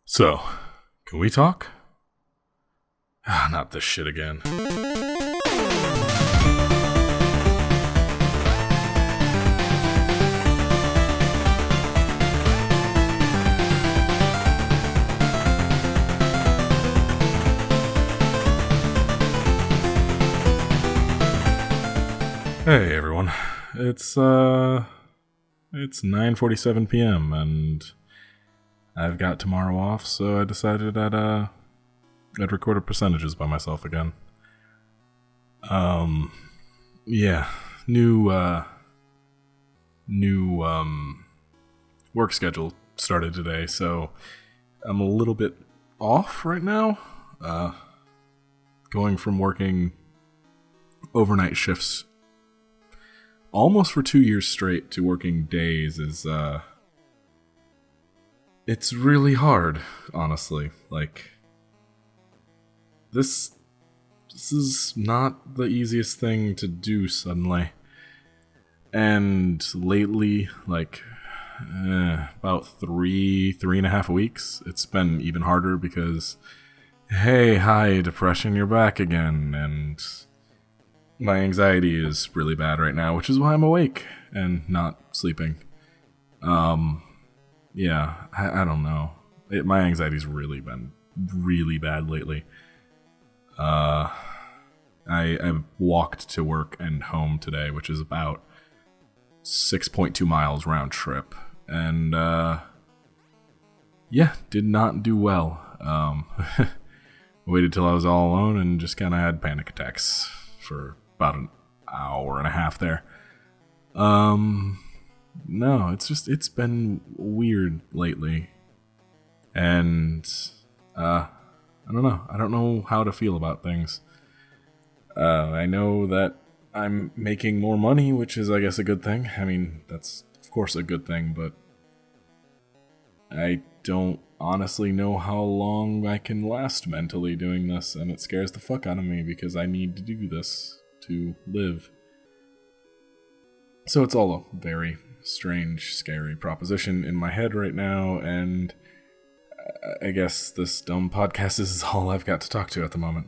So, can we talk? Not this shit again. Hey everyone. It's 9:47 p.m. and I've got tomorrow off, so I decided I'd recorded percentages by myself again. Yeah, new work schedule started today, so I'm a little bit off right now. Going from working overnight shifts almost for 2 years straight to working days is, it's really hard, honestly. Like, this is not the easiest thing to do suddenly. And lately, like, about three and a half weeks, it's been even harder because, hey, hi, depression, you're back again, and my anxiety is really bad right now, which is why I'm awake and not sleeping. Yeah, I don't know. My anxiety's really been really bad lately. I walked to work and home today, which is about 6.2 miles round trip. And, yeah, did not do well. Waited till I was all alone and just kind of had panic attacks for about an hour and a half there. No, it's been weird lately. And, I don't know. I don't know how to feel about things. I know that I'm making more money, which is, I guess, a good thing. I mean, that's, of course, a good thing, but I don't honestly know how long I can last mentally doing this, and it scares the fuck out of me because I need to do this to live. So it's all a very strange, scary proposition in my head right now, and I guess this dumb podcast is all I've got to talk to at the moment.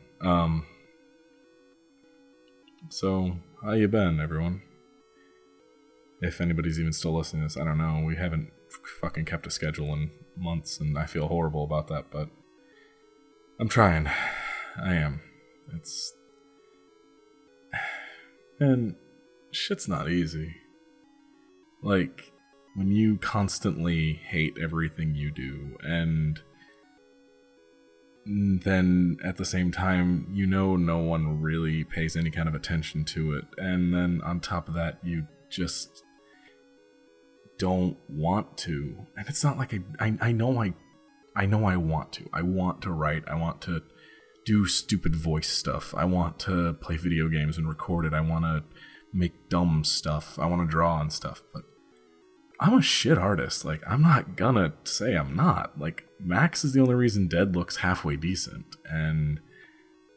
So, how you been, everyone? If anybody's even still listening to this, I don't know. We haven't fucking kept a schedule in months, and I feel horrible about that, but I'm trying. I am. And shit's not easy. Like, when you constantly hate everything you do, and then at the same time, no one really pays any kind of attention to it, and then on top of that, you just don't want to. And it's not like I know I want to. I want to write. I want to do stupid voice stuff. I want to play video games and record it. I want to make dumb stuff. I want to draw and stuff. But I'm a shit artist. Like, I'm not gonna say I'm not. Like, Max is the only reason Dead looks halfway decent. And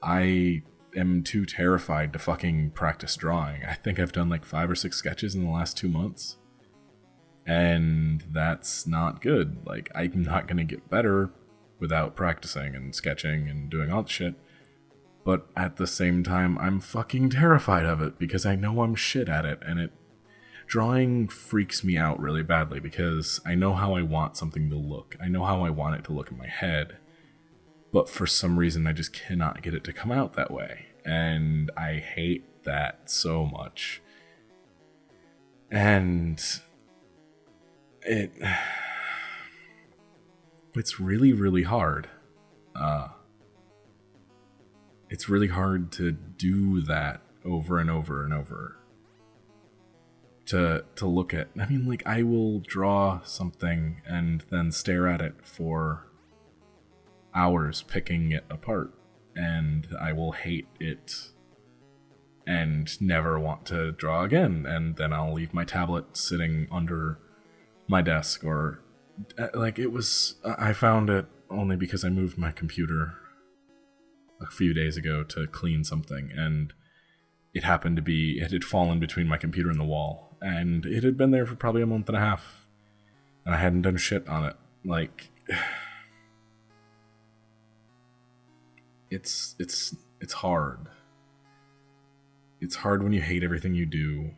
I am too terrified to fucking practice drawing. I think I've done like 5 or 6 sketches in the last 2 months. And that's not good. Like, I'm not gonna get better without practicing and sketching and doing all that shit. But at the same time, I'm fucking terrified of it because I know I'm shit at it, and drawing freaks me out really badly because I know how I want something to look. I know how I want it to look in my head. But for some reason, I just cannot get it to come out that way. And I hate that so much. And it's really, really hard. It's really hard to do that over and over and over. To look at. I mean, like, I will draw something and then stare at it for hours picking it apart, and I will hate it and never want to draw again, and then I'll leave my tablet sitting under my desk, or like, I found it only because I moved my computer a few days ago to clean something, and it had fallen between my computer and the wall, and it had been there for probably a month and a half, and I hadn't done shit on it. Like, it's hard. It's hard when you hate everything you do,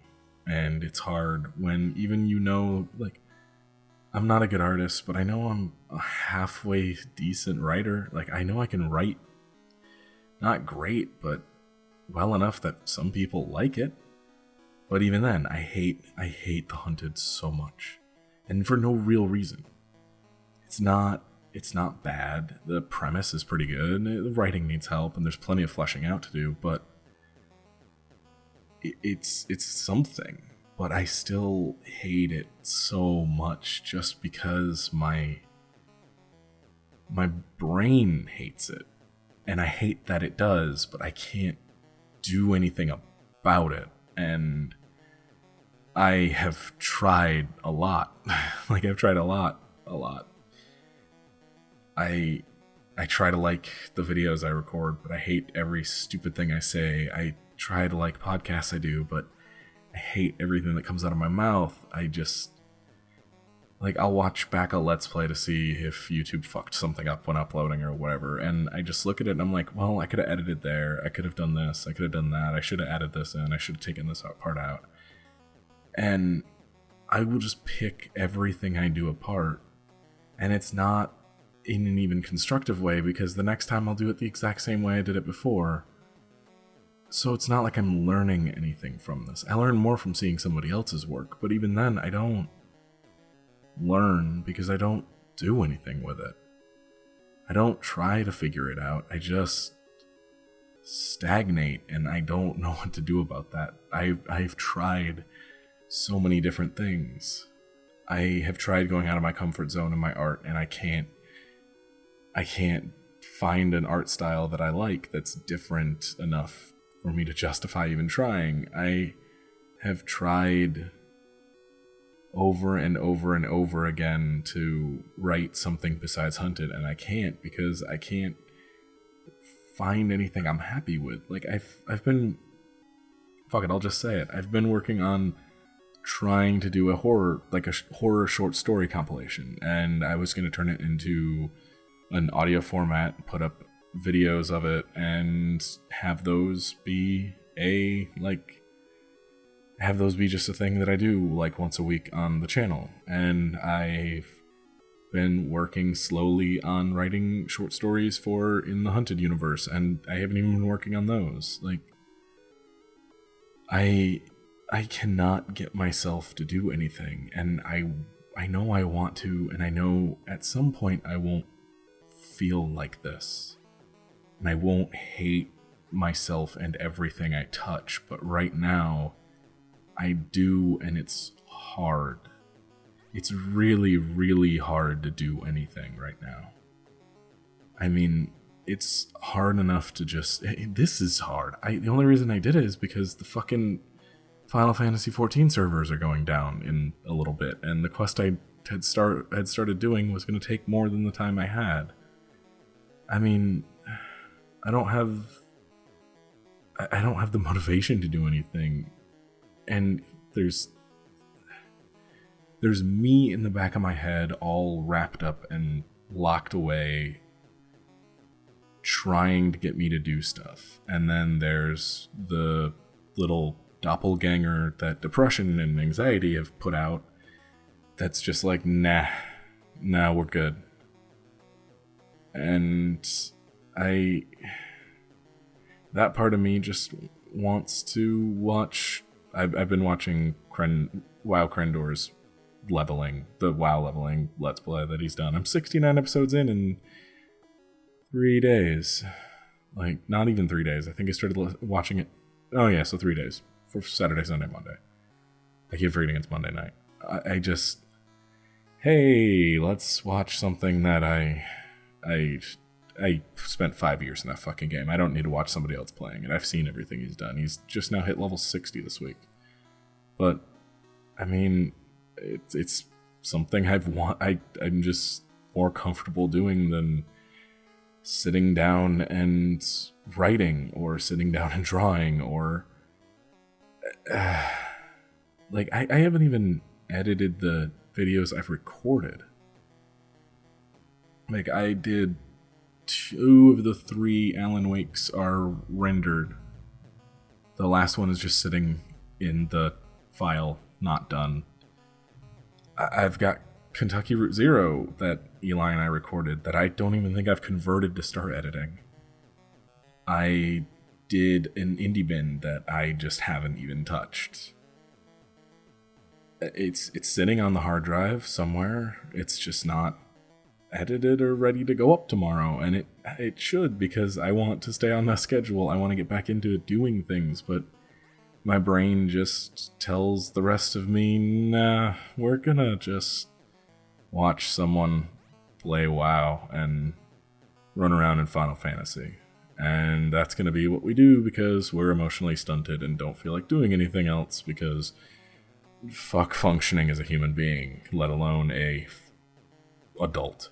and it's hard when even like, I'm not a good artist, but I know I'm a halfway decent writer. Like, I know I can write, not great, but well enough that some people like it. But even then, I hate The Hunted so much, and for no real reason. It's not bad. The premise is pretty good. The writing needs help, and there's plenty of fleshing out to do, but it's something. But I still hate it so much just because my brain hates it. And I hate that it does, but I can't do anything about it. And I have tried a lot. Like, I've tried a lot. I try to like the videos I record, but I hate every stupid thing I say. I try to like podcasts I do, but I hate everything that comes out of my mouth. I just, like, I'll watch back a Let's Play to see if YouTube fucked something up when uploading or whatever, and I just look at it and I'm like, well, I could have edited there, I could have done this, I could have done that, I should have added this in, I should have taken this part out. And I will just pick everything I do apart, and it's not in an even constructive way, because the next time I'll do it the exact same way I did it before. So it's not like I'm learning anything from this. I learn more from seeing somebody else's work, but even then, I don't learn because I don't do anything with it. I don't try to figure it out. I just stagnate, and I don't know what to do about that. I've tried so many different things. I have tried going out of my comfort zone in my art, and I can't find an art style that I like that's different enough for me to justify even trying. I have tried over and over and over again to write something besides Hunted, and I can't, because I can't find anything I'm happy with. Like, I've been, fuck it, I'll just say it. I've been working on trying to do a horror short story compilation, and I was going to turn it into an audio format, put up videos of it, and have those be just a thing that I do like once a week on the channel. And I've been working slowly on writing short stories for In the Hunted universe, and I haven't even been working on those. Like, I cannot get myself to do anything, and I know I want to, and I know at some point I won't feel like this. And I won't hate myself and everything I touch, but right now, I do, and it's hard. It's really, really hard to do anything right now. I mean, it's hard enough to just... This is hard. The only reason I did it is because the fucking Final Fantasy XIV servers are going down in a little bit, and the quest I had started doing was going to take more than the time I had. I mean... I don't have the motivation to do anything, and there's me in the back of my head all wrapped up and locked away trying to get me to do stuff, and then there's the little doppelganger that depression and anxiety have put out that's just like, nah, we're good. And that part of me just wants to watch. I've been watching WoW Krendor's the WoW leveling Let's Play that he's done. I'm 69 episodes in 3 days. Like, not even 3 days. I think I started watching it. Oh yeah, so 3 days. For Saturday, Sunday, Monday. I keep forgetting it's Monday night. I just... Hey, let's watch something that I spent 5 years in that fucking game. I don't need to watch somebody else playing it. I've seen everything he's done. He's just now hit level 60 this week. But, I mean, it's something I'm just more comfortable doing than sitting down and writing, or sitting down and drawing, or... like, I haven't even edited the videos I've recorded. Like, I did 2 of the 3 Alan Wakes are rendered. The last one is just sitting in the file, not done. I've got Kentucky Route Zero that Eli and I recorded that I don't even think I've converted to start editing. I did an indie bin that I just haven't even touched. It's sitting on the hard drive somewhere. It's just not edited or ready to go up tomorrow, and it should, because I want to stay on that schedule. I want to get back into doing things, but my brain just tells the rest of me, nah, we're gonna just watch someone play WoW and run around in Final Fantasy. And that's gonna be what we do because we're emotionally stunted and don't feel like doing anything else, because fuck functioning as a human being, let alone a adult.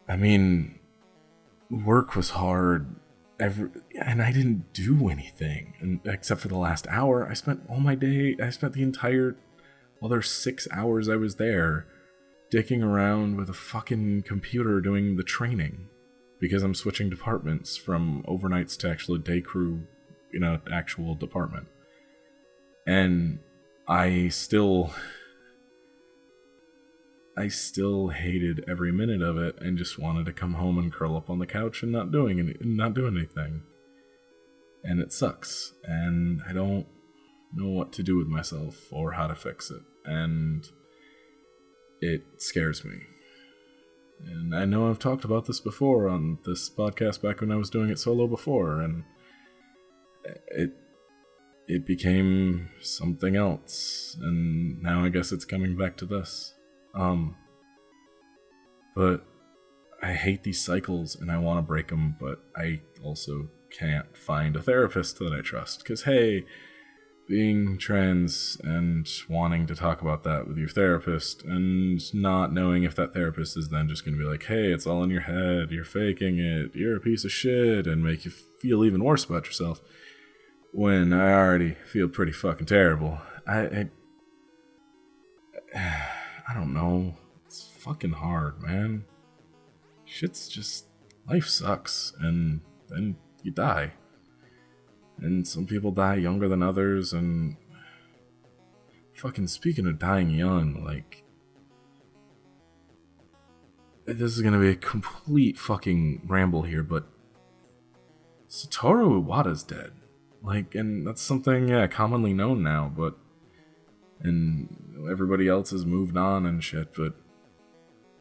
I mean, work was hard, and I didn't do anything, except for the last hour. I spent the entire other 6 hours I was there dicking around with a fucking computer doing the training, because I'm switching departments from overnights to actual day crew in an actual department. And I still hated every minute of it and just wanted to come home and curl up on the couch and not do anything. And it sucks. And I don't know what to do with myself or how to fix it. And it scares me. And I know I've talked about this before on this podcast back when I was doing it solo before, and it became something else, and now I guess it's coming back to this. But I hate these cycles and I want to break them, but I also can't find a therapist that I trust, because hey, being trans and wanting to talk about that with your therapist and not knowing if that therapist is then just going to be like, hey, it's all in your head, you're faking it, you're a piece of shit, and make you feel even worse about yourself, when I already feel pretty fucking terrible. I don't know. It's fucking hard, man. Shit's just... life sucks, and then you die. And some people die younger than others, and... fucking speaking of dying young, like... this is gonna be a complete fucking ramble here, but... Satoru Iwata's dead. Like, and that's something, yeah, commonly known now, but... and everybody else has moved on and shit, but...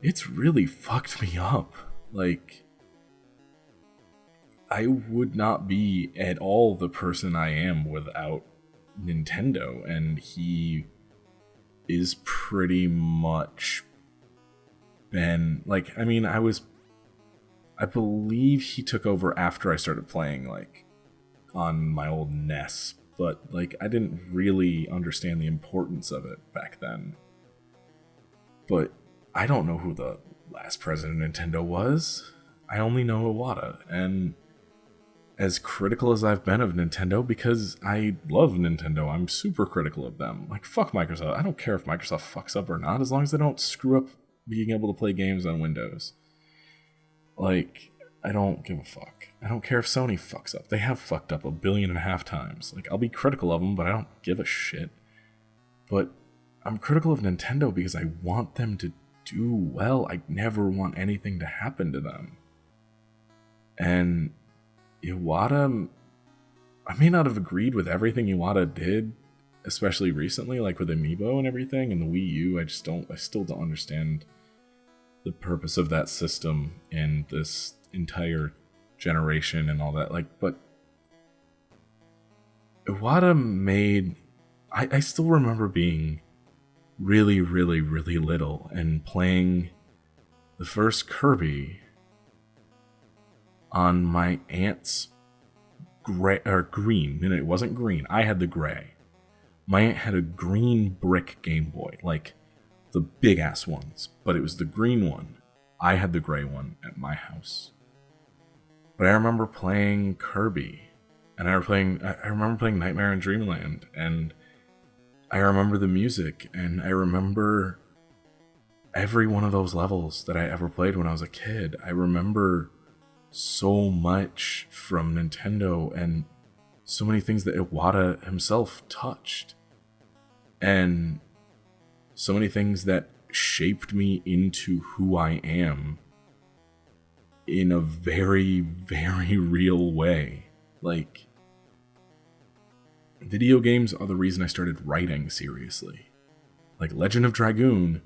it's really fucked me up. Like... I would not be at all the person I am without Nintendo, and he is pretty much been, like, I mean, I believe he took over after I started playing, like, on my old NES, but, like, I didn't really understand the importance of it back then. But I don't know who the last president of Nintendo was. I only know Iwata, and as critical as I've been of Nintendo, because I love Nintendo, I'm super critical of them. Like, fuck Microsoft. I don't care if Microsoft fucks up or not, as long as they don't screw up being able to play games on Windows. Like, I don't give a fuck. I don't care if Sony fucks up. They have fucked up 1.5 billion times. Like, I'll be critical of them, but I don't give a shit. But I'm critical of Nintendo because I want them to do well. I never want anything to happen to them. And Iwata, I may not have agreed with everything Iwata did, especially recently, like with Amiibo and everything, and the Wii U. I still don't understand the purpose of that system in this entire generation and all that. Like, but Iwata made... I still remember being really, really, really little and playing the first Kirby on my aunt's green. And it wasn't green. I had the gray. My aunt had a green brick Game Boy, like the big ass ones, but it was the green one. I had the gray one at my house. But I remember playing Kirby, and I remember playing Nightmare in Dreamland, and I remember the music, and I remember every one of those levels that I ever played when I was a kid, I remember so much from Nintendo and so many things that Iwata himself touched. And so many things that shaped me into who I am in a very, very real way. Like, video games are the reason I started writing seriously. Like Legend of Dragoon,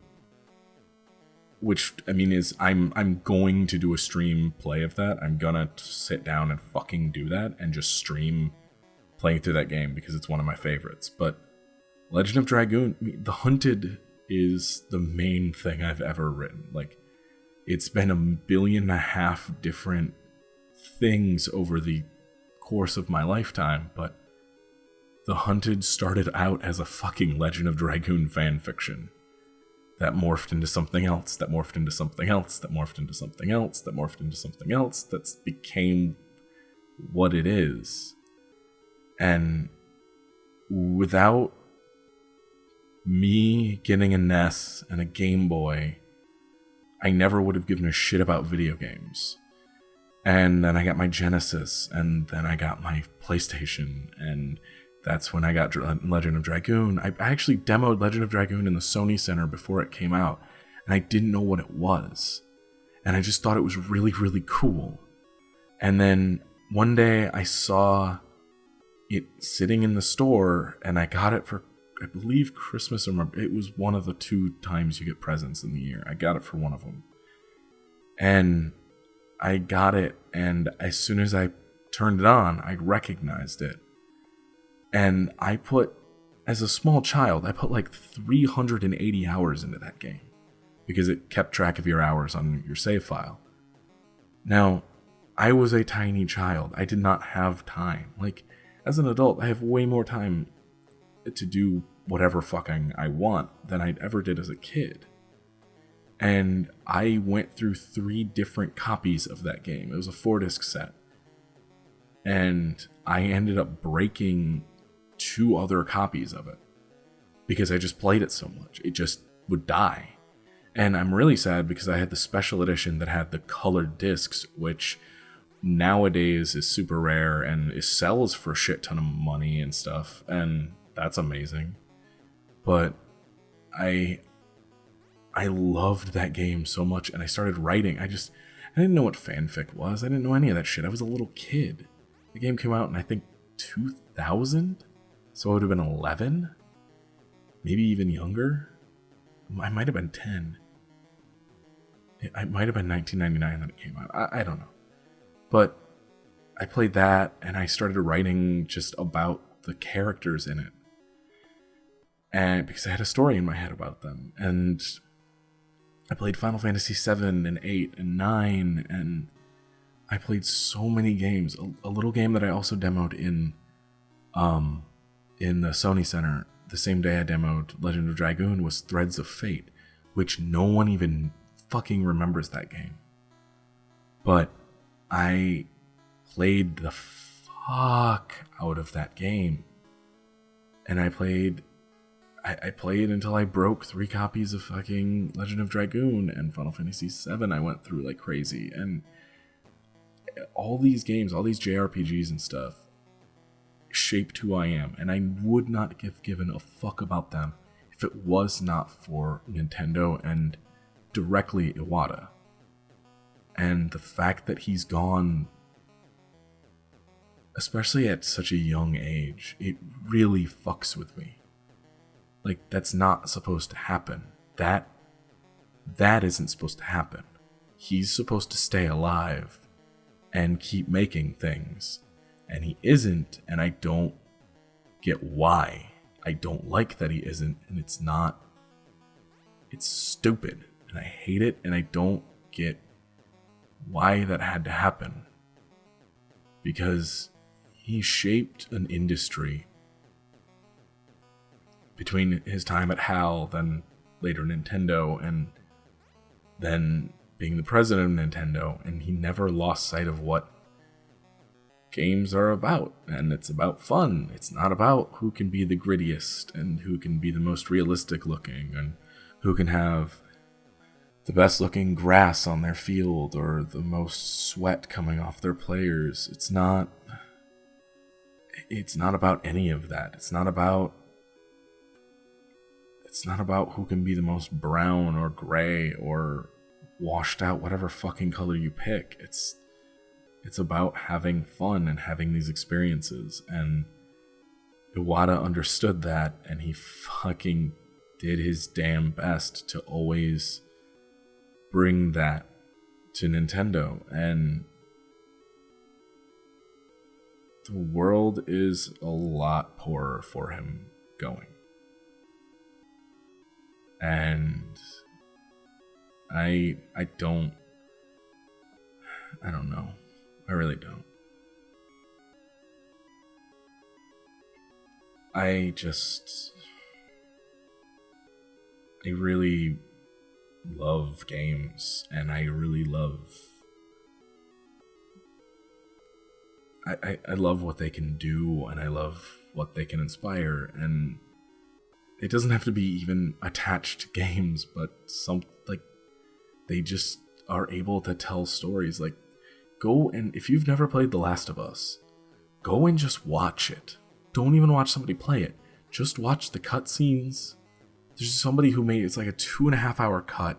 which, I mean, is I'm going to do a stream play of that. I'm gonna sit down and fucking do that and just stream playing through that game because it's one of my favorites. But Legend of Dragoon, I mean, The Hunted is the main thing I've ever written. Like, it's been 1.5 billion different things over the course of my lifetime, but The Hunted started out as a fucking Legend of Dragoon fanfiction that morphed into something else, that morphed into something else, that morphed into something else, that morphed into something else, that became what it is. And without me getting a NES and a Game Boy, I never would have given a shit about video games. And then I got my Genesis, and then I got my PlayStation, and that's when I got Legend of Dragoon. I actually demoed Legend of Dragoon in the Sony Center before it came out, and I didn't know what it was. And I just thought it was really, really cool. And then one day I saw it sitting in the store, and I got it for, I believe, Christmas, or it was one of the 2 times you get presents in the year. I got it for one of them. And I got it, and as soon as I turned it on, I recognized it. And I put, as a small child, I put like 380 hours into that game because it kept track of your hours on your save file. Now, I was a tiny child. I did not have time. Like, as an adult, I have way more time to do whatever fucking I want than I ever did as a kid. And I went through 3 different copies of that game. It was a 4-disc set. And I ended up breaking 2 other copies of it because I just played it so much. It just would die. And I'm really sad because I had the special edition that had the colored discs, which nowadays is super rare and it sells for a shit ton of money and stuff. And that's amazing. But I loved that game so much, and I started writing. I didn't know what fanfic was. I didn't know any of that shit. I was a little kid. The game came out in, I think, 2000? So I would have been 11? Maybe even younger? I might have been 10. It might have been 1999 that it came out. I don't know. But I played that, and I started writing just about the characters in it. And because I had a story in my head about them. And I played Final Fantasy 7 and 8 and 9, and I played so many games. A little game that I also demoed in the Sony Center the same day I demoed Legend of Dragoon was Threads of Fate, which no one even fucking remembers that game. But I played the fuck out of that game. And I played until I broke 3 copies of fucking Legend of Dragoon, and Final Fantasy 7 I went through like crazy. And all these games, all these JRPGs and stuff shaped who I am, and I would not have given a fuck about them if it was not for Nintendo and directly Iwata. And the fact that he's gone, especially at such a young age, it really fucks with me. Like, that's not supposed to happen. That isn't supposed to happen. He's supposed to stay alive and keep making things. And he isn't, and I don't get why. I don't like that he isn't, and it's stupid. And I hate it, and I don't get why that had to happen. Because he shaped an industry between his time at HAL, then later Nintendo, and then being the president of Nintendo, and he never lost sight of what games are about. And it's about fun. It's not about who can be the grittiest and who can be the most realistic looking and who can have the best looking grass on their field or the most sweat coming off their players. It's not about any of that. It's not about who can be the most brown or gray or washed out, whatever fucking color you pick. It's about having fun and having these experiences. And Iwata understood that, and he fucking did his damn best to always bring that to Nintendo. And the world is a lot poorer for him going. And I don't know. I really don't. I really love games, and I really love I love what they can do, and I love what they can inspire, and it doesn't have to be even attached to games, but they just are able to tell stories. Like, go and, if you've never played The Last of Us, go and just watch it. Don't even watch somebody play it. Just watch the cutscenes. There's somebody who made, it's like a 2.5 hour cut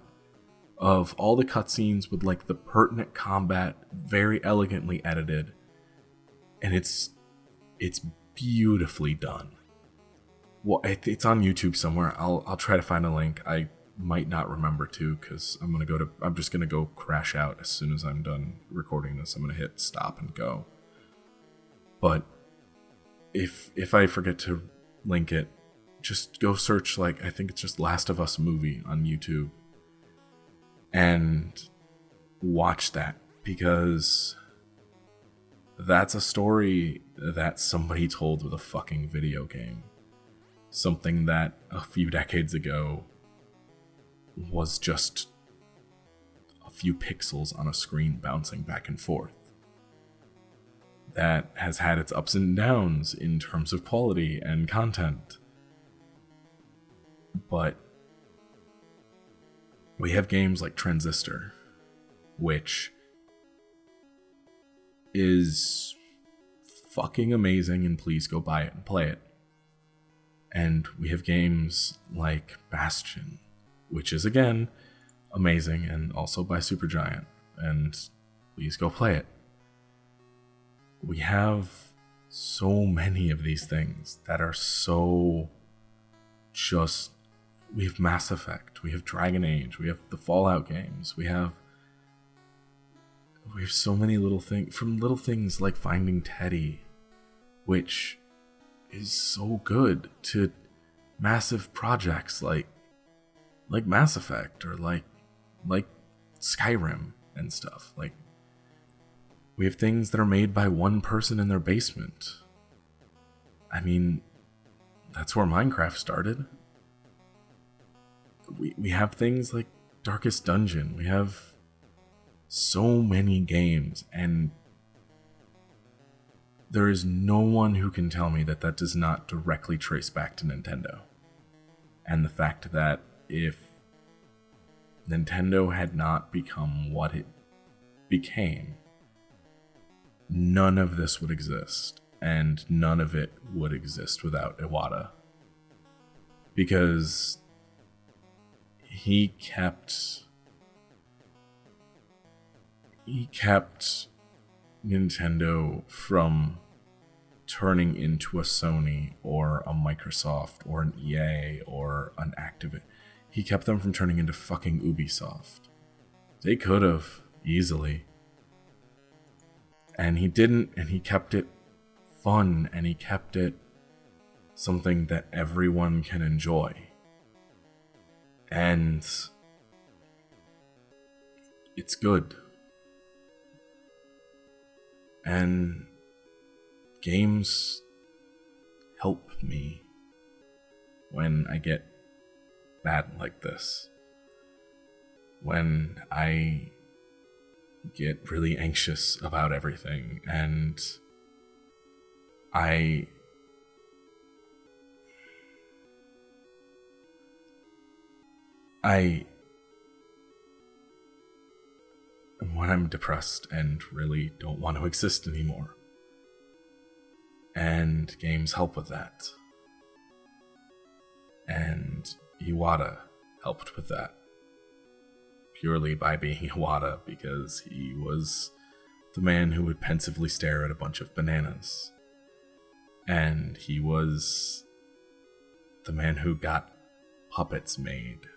of all the cutscenes with like the pertinent combat, very elegantly edited. And it's beautifully done. Well, it's on YouTube somewhere. I'll try to find a link. I might not remember to, because I'm just gonna go crash out as soon as I'm done recording this. I'm gonna hit stop and go. But if I forget to link it, just go search, like, I think it's just Last of Us movie on YouTube, and watch that, because that's a story that somebody told with a fucking video game. Something that a few decades ago was just a few pixels on a screen bouncing back and forth. That has had its ups and downs in terms of quality and content. But we have games like Transistor, which is fucking amazing, and please go buy it and play it. And we have games like Bastion, which is, again, amazing, and also by Supergiant, and please go play it. We have so many of these things that are so just... We have Mass Effect, we have Dragon Age, we have the Fallout games, we have so many little things, from little things like Finding Teddy, which is so good, to massive projects like Mass Effect, or like Skyrim and stuff. Like, we have things that are made by one person in their basement. I mean, that's where Minecraft started. We have things like Darkest Dungeon. We have so many games, and there is no one who can tell me that does not directly trace back to Nintendo. And the fact that if Nintendo had not become what it became, none of this would exist, and none of it would exist without Iwata. Because he kept Nintendo from turning into a Sony or a Microsoft or an EA or an Activision. He kept them from turning into fucking Ubisoft. They could have, easily. And he didn't, and he kept it fun, and he kept it something that everyone can enjoy. And it's good. And games help me when I get bad like this. When I get really anxious about everything, and I when I'm depressed and really don't want to exist anymore. And games help with that. And Iwata helped with that. Purely by being Iwata, because he was the man who would pensively stare at a bunch of bananas. And he was the man who got puppets made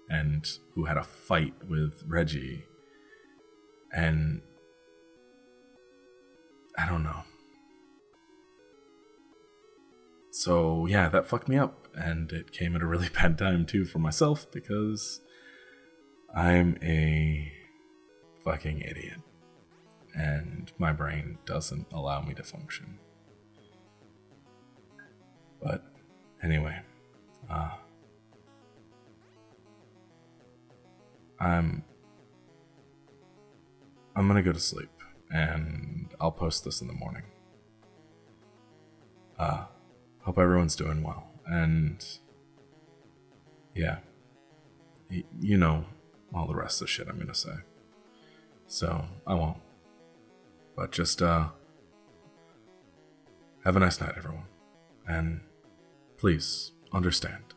and who had a fight with Reggie. And I don't know. So yeah, that fucked me up, and it came at a really bad time too for myself, because I'm a fucking idiot and my brain doesn't allow me to function. But anyway, I'm gonna go to sleep, and I'll post this in the morning. Hope everyone's doing well, and yeah, you know all the rest of the shit I'm gonna say, so I won't. But just have a nice night, everyone, and please understand.